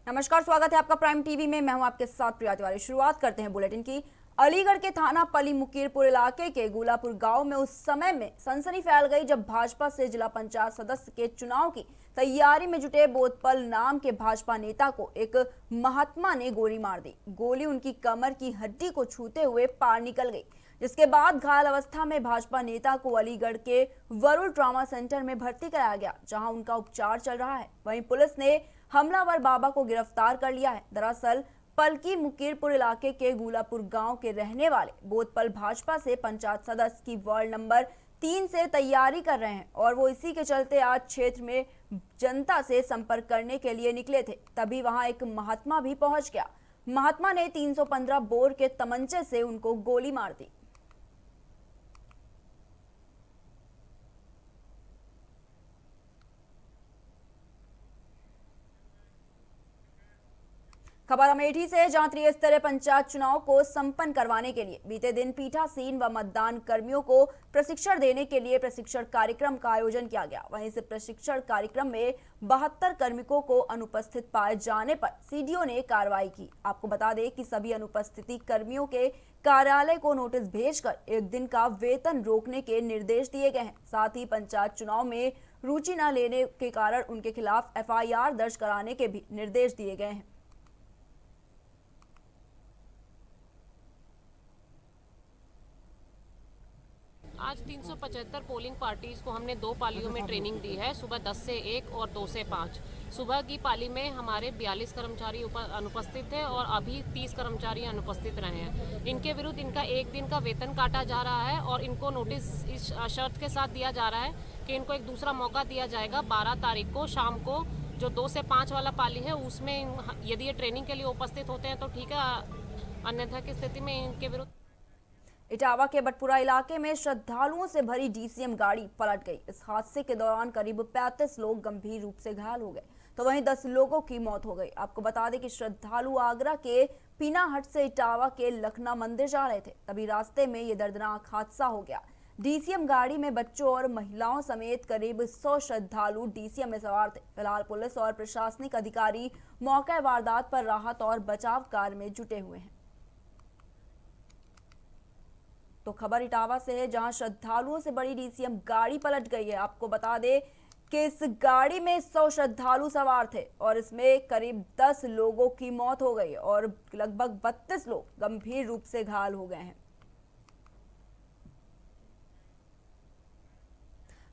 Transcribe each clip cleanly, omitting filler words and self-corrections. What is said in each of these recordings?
नमस्कार, स्वागत है आपका प्राइम टीवी में। मैं हूं आपके साथ प्रिया तिवारी। शुरुआत करते हैं बुलेटिन की। अलीगढ़ के थाना पली मुकीरपुर इलाके के गुलापुर गांव में उस समय में सनसनी फैल गई जब भाजपा से जिला पंचायत सदस्य के चुनाव की तैयारी में जुटे बोधपल नाम के भाजपा नेता को एक महात्मा ने गोली मार दी। गोली उनकी कमर की हड्डी को छूते हुए पार निकल गई, जिसके बाद घायल अवस्था में भाजपा नेता को अलीगढ़ के वरुण ट्रॉमा सेंटर में भर्ती कराया गया, जहां उनका उपचार चल रहा है। वहीं पुलिस ने हमलावर बाबा को गिरफ्तार कर लिया है। दरअसल पलकी मुकीरपुर इलाके के गुलापुर गांव के रहने वाले बोधपल भाजपा से पंचायत सदस्य की वार्ड नंबर 3 से तैयारी कर रहे हैं और वो इसी के चलते आज क्षेत्र में जनता से संपर्क करने के लिए निकले थे। तभी वहां एक महात्मा भी पहुंच गया। महात्मा ने 315 बोर के तमंचे से उनको गोली मार दी। खबर अमेठी से, जहां त्रिस्तरीय पंचायत चुनाव को संपन्न करवाने के लिए बीते दिन पीठासीन व मतदान कर्मियों को प्रशिक्षण देने के लिए प्रशिक्षण कार्यक्रम का आयोजन किया गया। वहीं से प्रशिक्षण कार्यक्रम में 72 कार्मिकों को अनुपस्थित पाए जाने पर सीडीओ ने कार्रवाई की। आपको बता दें कि सभी अनुपस्थिति कर्मियों के कार्यालय को नोटिस भेजकर एक दिन का वेतन रोकने के निर्देश दिए गए हैं। साथ ही पंचायत चुनाव में रुचि न लेने के कारण उनके खिलाफ FIR दर्ज कराने के भी निर्देश दिए गए हैं। आज 375 पोलिंग पार्टीज को हमने 2 पालियों में ट्रेनिंग दी है, सुबह 10 से 1 और 2 से 5। सुबह की पाली में हमारे 42 कर्मचारी अनुपस्थित थे और अभी 30 कर्मचारी अनुपस्थित रहे हैं। इनके विरुद्ध इनका एक दिन का वेतन काटा जा रहा है और इनको नोटिस इस शर्त के साथ दिया जा रहा है कि इनको एक दूसरा मौका दिया जाएगा 12 तारीख को शाम को, जो 2 से 5 वाला पाली है उसमें यदि ये ट्रेनिंग के लिए उपस्थित होते हैं तो ठीक है, अन्यथा की स्थिति में इनके विरुद्ध। इटावा के बटपुरा इलाके में श्रद्धालुओं से भरी DCM गाड़ी पलट गई। इस हादसे के दौरान करीब 35 लोग गंभीर रूप से घायल हो गए, तो वहीं 10 लोगों की मौत हो गई। आपको बता दें कि श्रद्धालु आगरा के पीनाहट से इटावा के लखना मंदिर जा रहे थे, तभी रास्ते में ये दर्दनाक हादसा हो गया। DCM गाड़ी में बच्चों और महिलाओं समेत करीब 100 श्रद्धालु DCM में सवार थे। फिलहाल पुलिस और प्रशासनिक अधिकारी मौके वारदात पर राहत और बचाव कार्य में जुटे हुए हैं। तो खबर इटावा से है, जहां श्रद्धालुओं से बड़ी DCM गाड़ी पलट गई है। आपको बता दें कि इस गाड़ी में 100 श्रद्धालु सवार थे और इसमें करीब 10 लोगों की मौत हो गई और लगभग 32 लोग गंभीर रूप से घायल हो गए हैं।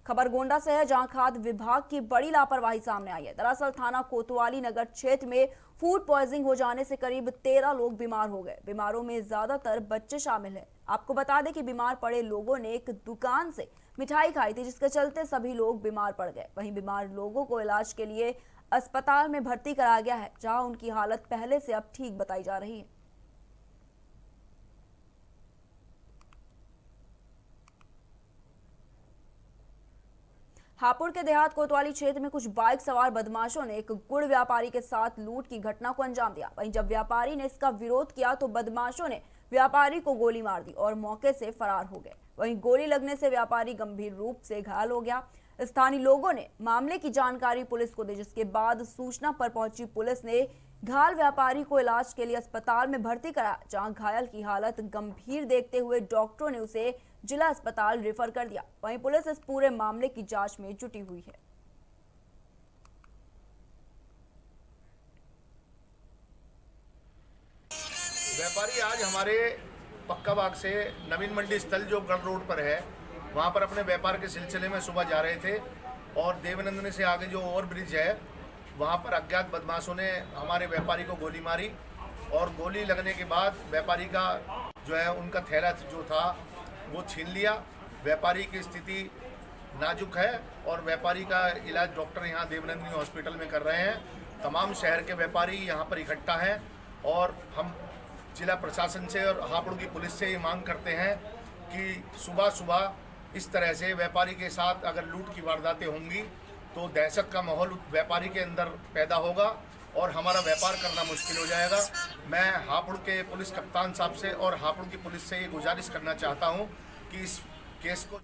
खबर गोंडा से है, जहां खाद्य विभाग की बड़ी लापरवाही सामने आई है। दरअसल थाना कोतवाली नगर क्षेत्र में फूड पॉइजनिंग हो जाने से करीब 13 लोग बीमार हो गए। बीमारों में ज्यादातर बच्चे शामिल हैं। आपको बता दें कि बीमार पड़े लोगों ने एक दुकान से मिठाई खाई थी, जिसके चलते सभी लोग बीमार पड़ गए। वहीं बीमार लोगों को इलाज के लिए अस्पताल में भर्ती कराया गया है, जहां उनकी हालत पहले से अब ठीक बताई जा रही है। हापुड़ के देहात कोतवाली क्षेत्र में कुछ बाइक सवार बदमाशों ने एक गुड़ व्यापारी के साथ लूट की घटना को अंजाम दिया। वहीं जब व्यापारी ने इसका विरोध किया तो बदमाशों ने व्यापारी को गोली मार दी और मौके से फरार हो गए। वहीं गोली लगने से व्यापारी गंभीर रूप से घायल हो गया। स्थानीय लोगों ने मामले की जानकारी पुलिस को दी, जिसके बाद सूचना पर पहुंची पुलिस ने घायल व्यापारी को इलाज के लिए अस्पताल में भर्ती कराया, जहां घायल की हालत गंभीर देखते हुए डॉक्टरों ने उसे जिला अस्पताल रेफर कर दिया। वहीं पुलिस इस पूरे मामले की जांच में जुटी हुई है। व्यापारी आज हमारे पक्का बाग से नवीन मंडी स्थल जो गढ़ रोड पर है, वहाँ पर अपने व्यापार के सिलसिले में सुबह जा रहे थे और देवनंदनी से आगे जो ओवर ब्रिज है वहाँ पर अज्ञात बदमाशों ने हमारे व्यापारी को गोली मारी और गोली लगने के बाद व्यापारी का जो है उनका थैला जो था वो छीन लिया। व्यापारी की स्थिति नाजुक है और व्यापारी का इलाज डॉक्टर यहाँ देवनंदनी हॉस्पिटल में कर रहे हैं। तमाम शहर के व्यापारी यहाँ पर इकट्ठा हैं और हम जिला प्रशासन से और हापुड़ की पुलिस से ये मांग करते हैं कि सुबह सुबह इस तरह से व्यापारी के साथ अगर लूट की वारदातें होंगी तो दहशत का माहौल व्यापारी के अंदर पैदा होगा और हमारा व्यापार करना मुश्किल हो जाएगा। मैं हापुड़ के पुलिस कप्तान साहब से और हापुड़ की पुलिस से ये गुजारिश करना चाहता हूँ कि इस केस को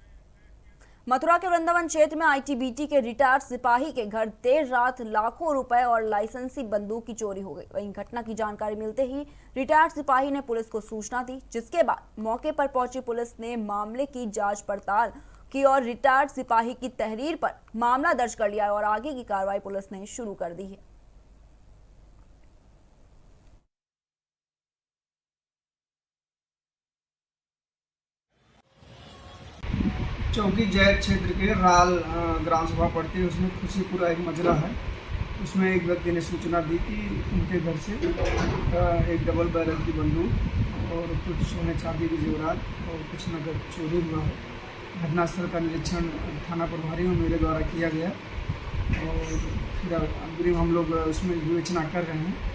मथुरा के वृंदावन क्षेत्र में आईटीबीटी के रिटायर्ड सिपाही के घर देर रात लाखों रुपए और लाइसेंसी बंदूक की चोरी हो गई। वहीं घटना की जानकारी मिलते ही रिटायर्ड सिपाही ने पुलिस को सूचना दी, जिसके बाद मौके पर पहुंची पुलिस ने मामले की जांच पड़ताल की और रिटायर्ड सिपाही की तहरीर पर मामला दर्ज कर लिया और आगे की कार्रवाई पुलिस ने शुरू कर दी है। चौकी जैत क्षेत्र के राल ग्राम सभा पड़ती है, उसमें खुशीपुरा एक मजरा है। उसमें एक व्यक्ति ने सूचना दी कि उनके घर से एक डबल बैरल की बंदूक और कुछ सोने चांदी के जेवरात और कुछ नकद चोरी हुआ है। घटनास्थल का निरीक्षण थाना प्रभारी और मेरे द्वारा किया गया और फिर अग्रिम हम लोग उसमें विवेचना कर रहे हैं।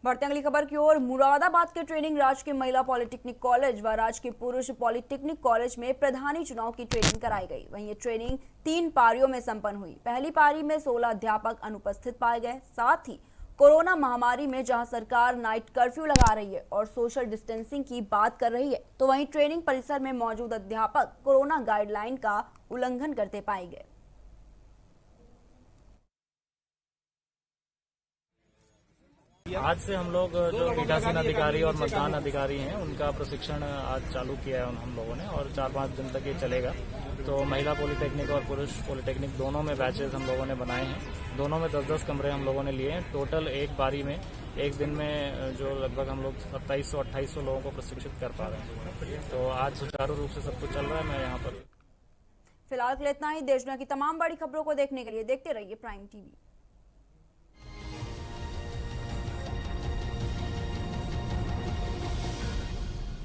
बढ़ते अगली खबर की ओर। मुरादाबाद के ट्रेनिंग राजकीय महिला पॉलिटेक्निक कॉलेज व राजकीय पुरुष पॉलिटेक्निक कॉलेज में प्रधानी चुनाव की ट्रेनिंग कराई गई। वहीं ये ट्रेनिंग 3 पारियों में संपन्न हुई। पहली पारी में 16 अध्यापक अनुपस्थित पाए गए। साथ ही कोरोना महामारी में जहां सरकार नाइट कर्फ्यू लगा रही है और सोशल डिस्टेंसिंग की बात कर रही है, तो वहीं ट्रेनिंग परिसर में मौजूद अध्यापक कोरोना गाइडलाइन का उल्लंघन करते पाए गए। आज से हम लोग जो पीठासीन अधिकारी और मतदान अधिकारी हैं उनका प्रशिक्षण आज चालू किया है हम लोगों ने और 4-5 दिन तक ये चलेगा। तो महिला पॉलिटेक्निक और पुरुष पॉलिटेक्निक दोनों में बैचेज हम लोगों ने बनाए हैं। दोनों में 10-10 कमरे हम लोगों ने लिए हैं। टोटल एक पारी में एक दिन में जो लगभग हम लोग 2700-2800 लोगों को प्रशिक्षित कर पा रहे हैं। तो आज सुचारू रूप से सब कुछ चल रहा है। मैं यहाँ पर फिलहाल के लिए इतना ही। देश दुनिया की तमाम बड़ी खबरों को देखने के लिए देखते रहिए प्राइम टीवी।